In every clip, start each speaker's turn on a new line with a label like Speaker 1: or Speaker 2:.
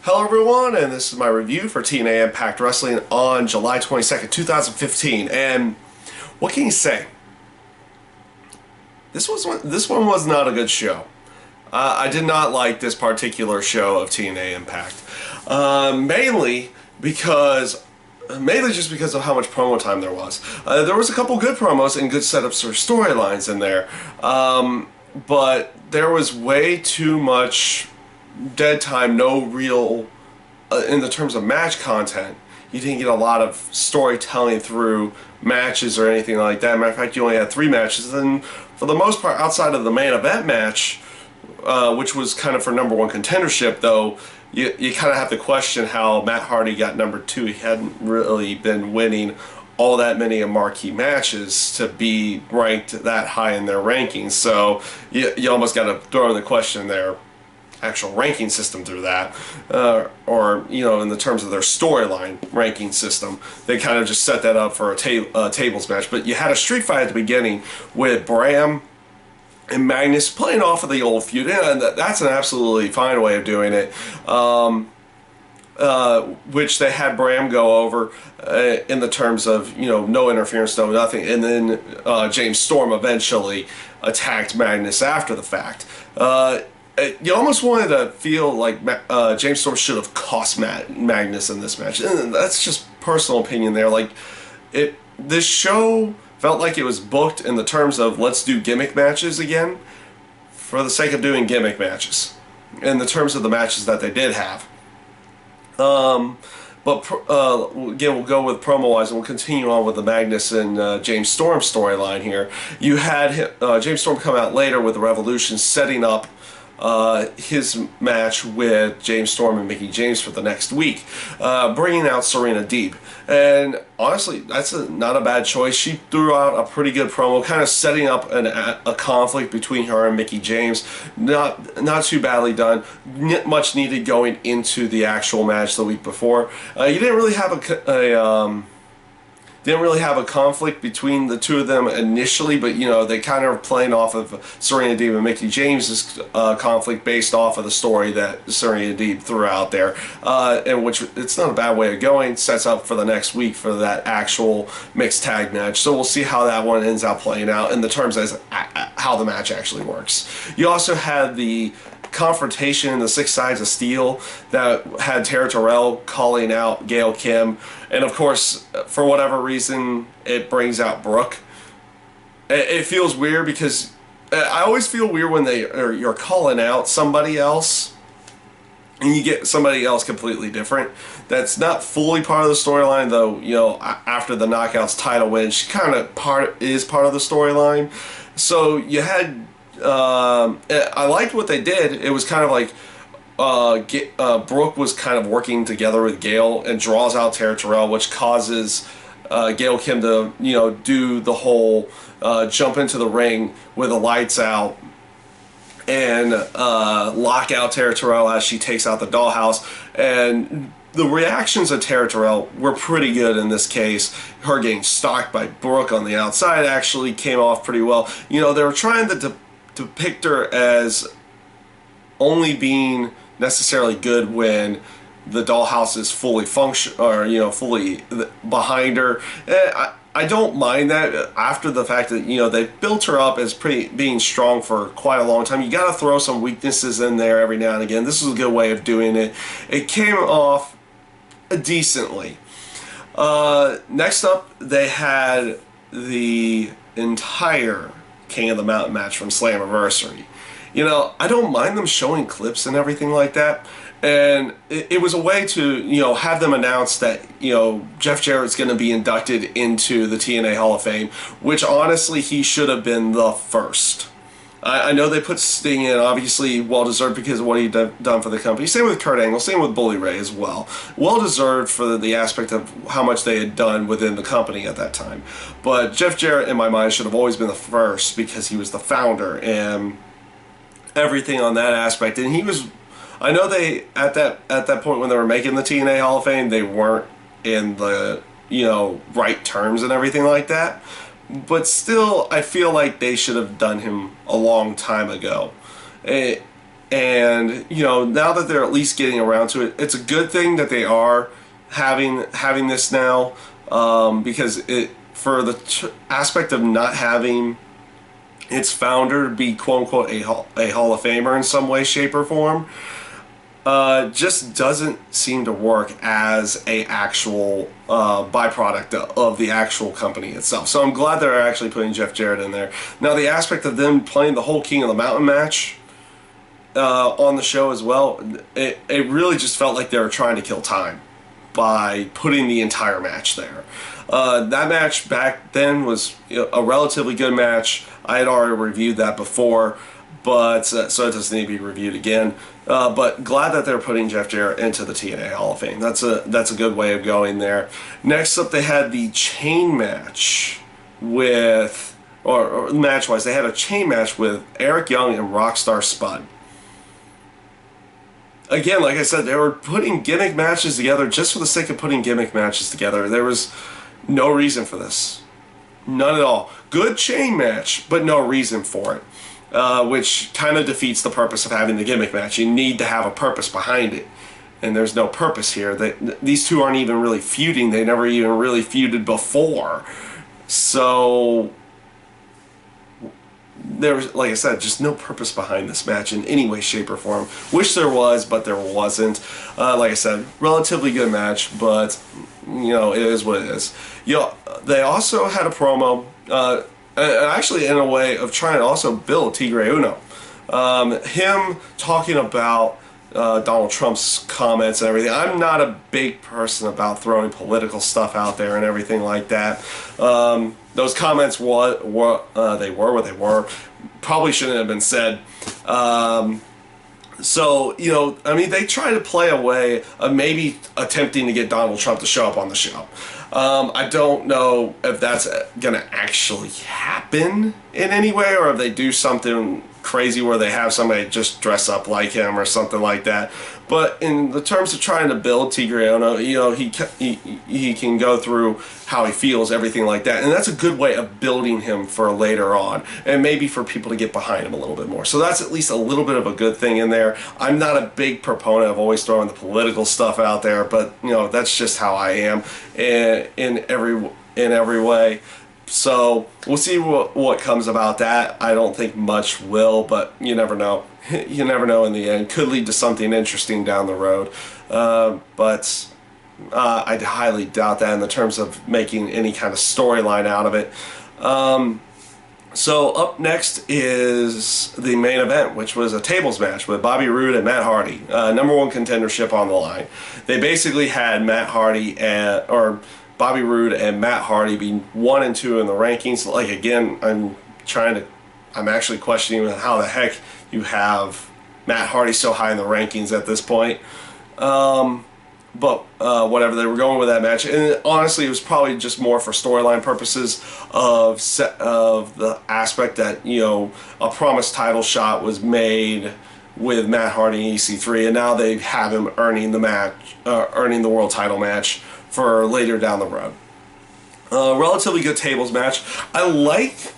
Speaker 1: Hello everyone, and this is my review for TNA Impact Wrestling on July 22nd, 2015. And what can you say? This one was not a good show. I did not like this particular show of TNA Impact. Mainly just because of how much promo time there was. There was a couple good promos and good setups for storylines in there. But there was way too much dead time, no real, in the terms of match content. You didn't get a lot of storytelling through matches or anything like that. Matter of fact, you only had 3 matches, and for the most part, outside of the main event match, which was kind of for #1 contendership, though, you kind of have to question how Matt Hardy got #2. He hadn't really been winning all that many marquee matches to be ranked that high in their rankings. So you almost got to throw in the question their actual ranking system through that, or in the terms of their storyline ranking system, they kind of just set that up for a tables match. But you had a street fight at the beginning with Bram and Magnus playing off of the old feud, and that's an absolutely fine way of doing it. Which they had Bram go over in the terms of no interference, no nothing, and then James Storm eventually attacked Magnus after the fact. You almost wanted to feel like James Storm should have cost Magnus in this match, and that's just personal opinion there. Like, this show felt like it was booked in the terms of let's do gimmick matches again for the sake of doing gimmick matches, in the terms of the matches that they did have. But again, we'll go with promo-wise, and we'll continue on with the Magnus and James Storm storyline here. You had James Storm come out later with the Revolution, setting up his match with James Storm and Mickie James for the next week, bringing out Serena Deeb. And honestly, that's not a bad choice. She threw out a pretty good promo, kind of setting up a conflict between her and Mickie James. Not too badly done. Much needed going into the actual match the week before. You didn't really have a conflict between the two of them initially, but they kind of are playing off of Serena Deeb and Mickie James' conflict based off of the story that Serena Deeb threw out there, and which it's not a bad way of going. Sets up for the next week for that actual mixed tag match. So we'll see how that one ends up playing out in the terms as how the match actually works. You also had the confrontation in the 6 Sides of Steel that had Tara Terrell calling out Gail Kim, and of course, for whatever reason, it brings out Brooke. It feels weird because I always feel weird when you're calling out somebody else and you get somebody else completely different. That's not fully part of the storyline, though. After the Knockouts title win, she kind of is part of the storyline. So you had. I liked what they did. It was kind of like Brooke was kind of working together with Gail and draws out Tara Terrell, which causes Gail Kim to do the whole jump into the ring with the lights out and lock out Tara Terrell as she takes out the dollhouse. And the reactions of Tara Terrell were pretty good in this case. Her getting stalked by Brooke on the outside actually came off pretty well. They were trying to depict her as only being necessarily good when the dollhouse is fully fully behind her. I don't mind that after the fact that they've built her up as being strong for quite a long time. You got to throw some weaknesses in there every now and again. This is a good way of doing it. It came off decently. Next up, they had the entire King of the Mountain match from Slammiversary. I don't mind them showing clips and everything like that, and it was a way to have them announce that Jeff Jarrett's going to be inducted into the TNA Hall of Fame, which honestly he should have been the first. I know they put Sting in, obviously well-deserved because of what he'd done for the company. Same with Kurt Angle, same with Bully Ray as well. Well-deserved for the aspect of how much they had done within the company at that time. But Jeff Jarrett, in my mind, should have always been the first because he was the founder and everything on that aspect. And he was, I know they, at that point when they were making the TNA Hall of Fame, they weren't in the, right terms and everything like that. But still, I feel like they should have done him a long time ago. And now that they're at least getting around to it, it's a good thing that they are having this now, because it for the aspect of not having its founder be quote unquote a Hall of Famer in some way, shape, or form, just doesn't seem to work as a actual byproduct of the actual company itself. So I'm glad they're actually putting Jeff Jarrett in there. Now the aspect of them playing the whole King of the Mountain match on the show as well, it really just felt like they were trying to kill time by putting the entire match there. That match back then was a relatively good match. I had already reviewed that before, but so it doesn't need to be reviewed again. But glad that they're putting Jeff Jarrett into the TNA Hall of Fame. That's a good way of going there. Next up, they had the chain match with, or match-wise, they had a chain match with Eric Young and Rockstar Spud. Again, like I said, they were putting gimmick matches together just for the sake of putting gimmick matches together. There was no reason for this. None at all. Good chain match, but no reason for it. Which kind of defeats the purpose of having the gimmick match. You need to have a purpose behind it. And there's no purpose here. These two aren't even really feuding. They never even really feuded before. So there was, like I said, just no purpose behind this match in any way, shape, or form. Wish there was, but there wasn't. Like I said, relatively good match, but it is what it is. They also had a promo, actually in a way of trying to also build Tigre Uno. Him talking about Donald Trump's comments and everything. I'm not a big person about throwing political stuff out there and everything like that. Those comments were what they were. Probably shouldn't have been said. So, I mean, they try to play a way of maybe attempting to get Donald Trump to show up on the show. I don't know if that's going to actually happen in any way, or if they do something crazy where they have somebody just dress up like him or something like that. But in the terms of trying to build Tigre Uno, he can go through how he feels, everything like that, and that's a good way of building him for later on, and maybe for people to get behind him a little bit more. So that's at least a little bit of a good thing in there. I'm not a big proponent of always throwing the political stuff out there, but that's just how I am in every way. So we'll see what comes about that. I don't think much will, but you never know. You never know in the end. Could lead to something interesting down the road. But I highly doubt that in the terms of making any kind of storyline out of it. So up next is the main event, which was a tables match with Bobby Roode and Matt Hardy. #1 contendership on the line. They basically had Matt Hardy or Bobby Roode and Matt Hardy being 1 and 2 in the rankings. Like, again, I'm actually questioning how the heck you have Matt Hardy so high in the rankings at this point. But whatever, they were going with that match, and honestly, it was probably just more for storyline purposes of the aspect that a promised title shot was made with Matt Hardy and EC3, and now they have him earning the world title match for later down the road. Relatively good tables match. I like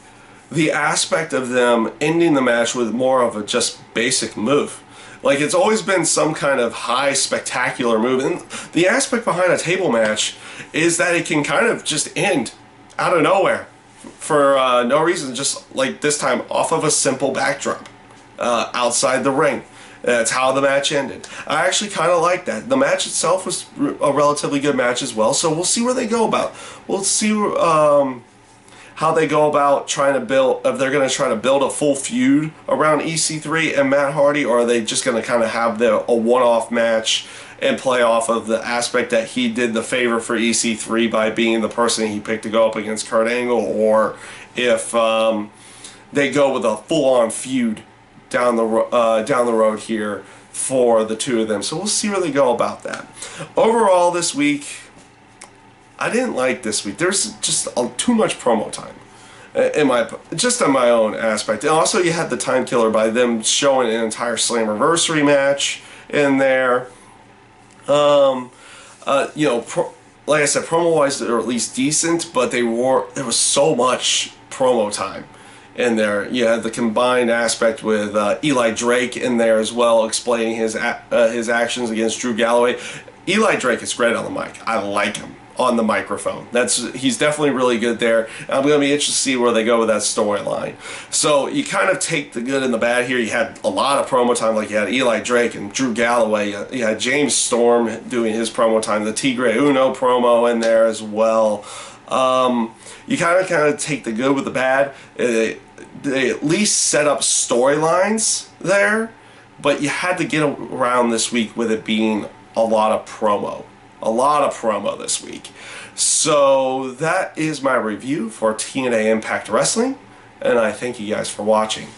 Speaker 1: the aspect of them ending the match with more of a just basic move. Like, it's always been some kind of high spectacular move, and the aspect behind a table match is that it can kind of just end out of nowhere for no reason, just like this time off of a simple backdrop outside the ring. That's how the match ended. I actually kind of like that. The match itself was a relatively good match as well, so we'll see where they go about. We'll see how they go about trying to build, if they're going to try to build a full feud around EC3 and Matt Hardy, or are they just going to kind of have a one-off match and play off of the aspect that he did the favor for EC3 by being the person he picked to go up against Kurt Angle, or if they go with a full-on feud down the road here for the two of them. So we'll see where they go about that. Overall this week, I didn't like this week. There's just too much promo time just on my own aspect. And also you had the time killer by them showing an entire Slammiversary match in there. Like I said, promo wise they're at least decent, but there was so much promo time in there. You had the combined aspect with Eli Drake in there as well, explaining his actions against Drew Galloway. Eli Drake is great on the mic. I like him on the microphone. He's definitely really good there. I'm going to be interested to see where they go with that storyline. So you kind of take the good and the bad here. You had a lot of promo time, like you had Eli Drake and Drew Galloway. You had James Storm doing his promo time, the Tigre Uno promo in there as well. You kind of take the good with the bad. They at least set up storylines there, but you had to get around this week with it being a lot of promo. A lot of promo this week. So that is my review for TNA Impact Wrestling, and I thank you guys for watching.